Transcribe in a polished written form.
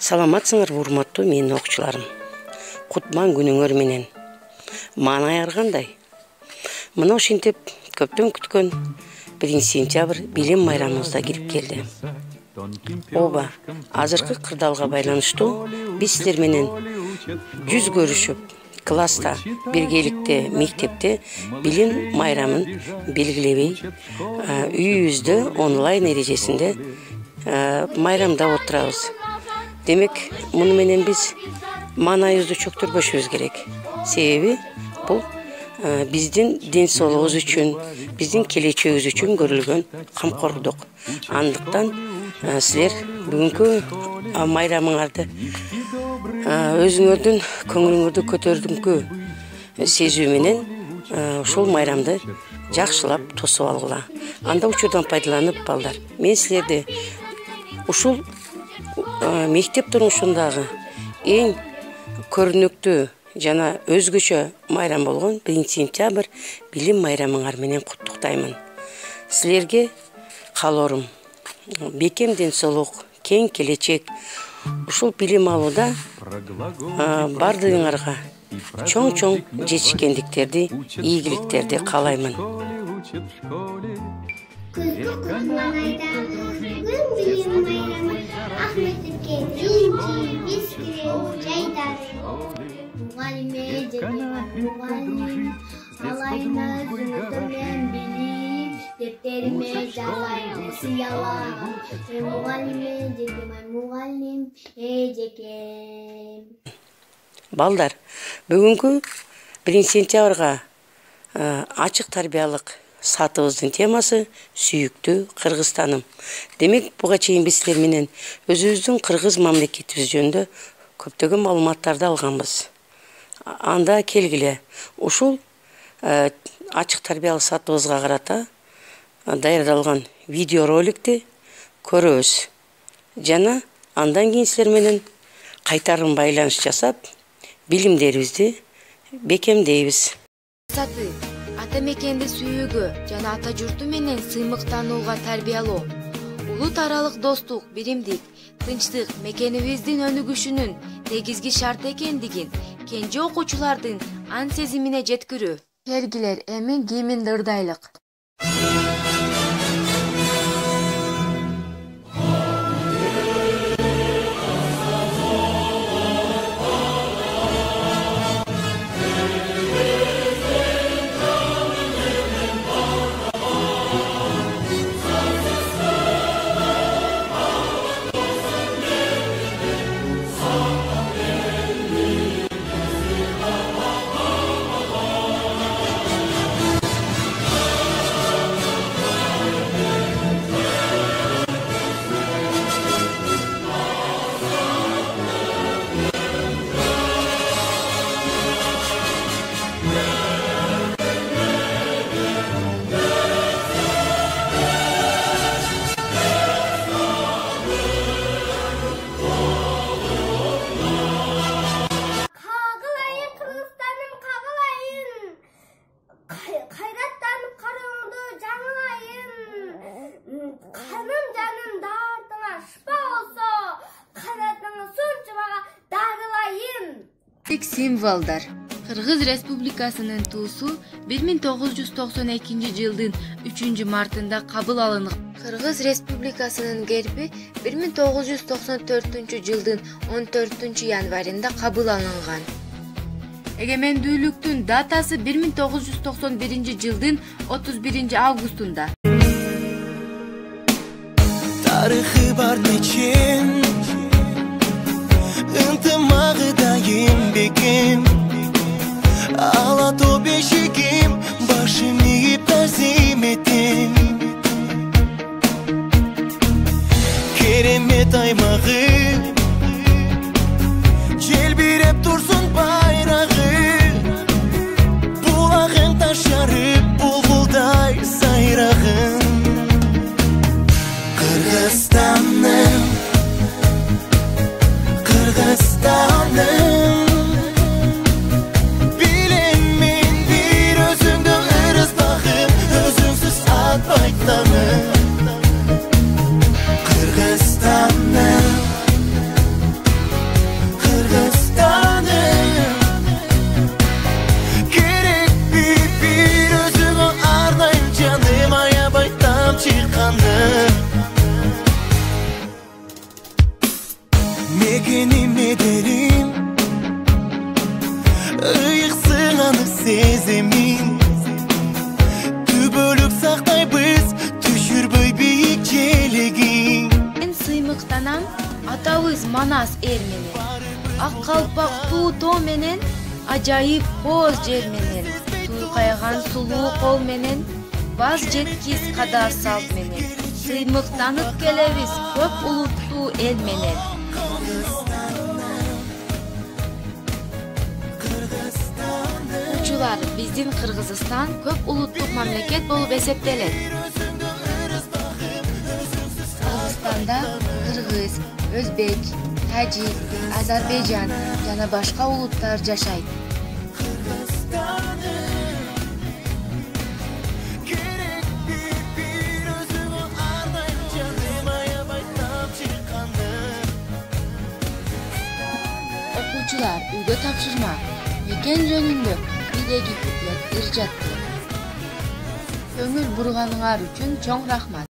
Саламатсыңар урматтуу менин окуучуларым. Кутман күнүңөр менен. Маанай аргандай. Мына ошентип көптөн күткөн 1 сентябрь билим майрамыбыз да кирип келди. Оба, азыркы кырдаалга байланыштуу биз силер менен жүз көрүшүп, класста, биргеликте, мектепте билим майрамын белгилебей, үйүбүздө онлайн эрежесинде майрамдап отурабыз. Демек, муну менен биз маанайыбызды чөктүрбөшүбүз керек. Себеби бул биздин ден соолугубуз үчүн, биздин келечегибиз үчүн көрүлгөн камкордук. Андыктан силер бүгүнкү майрамыңарды өзүңөрдүн көңүлүңөрдү көтөрдүңкү сезүү менен ушул майрамды жакшылап тосуп алгыла. Анда учурдан пайдаланып балдар. Мен силерди ушул мектеп турмушундагы эң көрүнүктүү жана өзгөчө майрам болгон 1 сентябрь билим майрамыңар менен куттуктаймын. Силерге каалоорум бекем ден соолук, кең келечек, ушул билим алууда бардыгыңарга чоң жетишкендиктерди, ийгиликтерди каалаймын. Балдар, бүгүнкү 1 сентябрга ачык тарбиялык сатыбыздын темасы сүйүктүү Кыргызстаным. Демек, буга чейин биз силер менен өзүбүздүн кыргыз мамлекетибиз жөнүндө көптөгөн маалыматтарды алганбыз. Анда келгиле, ушул ачык тарбиялык сатыбызга карата даярдалган видеороликти көрөбүз. Жана андан кийин силер менен кайтарым байланыш жасап, билимдерибизди бекемдейбиз. Саты ата мекенди сүйүүгө жана ата журту менен сыймыктанууга тарбиялоо, улут аралык достук, биримдик, тынчтык мекенибиздин өнүгүшүнүн негизги шарт экендигин кенже окуучулардын ан сезимине жеткирүү. Келгилер, эми кийиминди ырдайлык. Символдар. Кыргыз Республикасынын туусу 1992 жылдын 3 мартында кабыл алынган. Кыргыз Республикасынын герби 1994 жылдын 14 январында кабыл алынган. Эгемендүүлүктүн датасы 1991 жылдын 31 августунда. Тарыхы бар нечен, ынтымагыдайым бекем, алато бешигим, башым ийип тазим этем. Керемет аймагы, желбиреп турсун байрагы, булагын ташарып, булбулдай сайрагын. Кыргызстаным, Kırgızstanım, bilemin bir özüngde ırız bakım, özünsüz atmaytanım. Kırgızstanım, сыймыктанам атабыз Манас эр менен, ак калпак туу тоо менен, ажайып кооз жер менен, туйкайган сулуу кол менен, баз жеткиз када салт менен, сыймыктанып келебиз көп улуттуу эл менен. Учулар, биздин Кыргызстан көп улуттук мамлекет болуп эсептелет. Кыргызстанда кыргыз, өзбек, тажик, Азербайжан жана башка улуттар жашайт. Окуучулар, үйгө тапшырма, мекен жөнүндө биреги куплет ыр жатты. Көңүл бурганыңар үчүн чоң рахмат.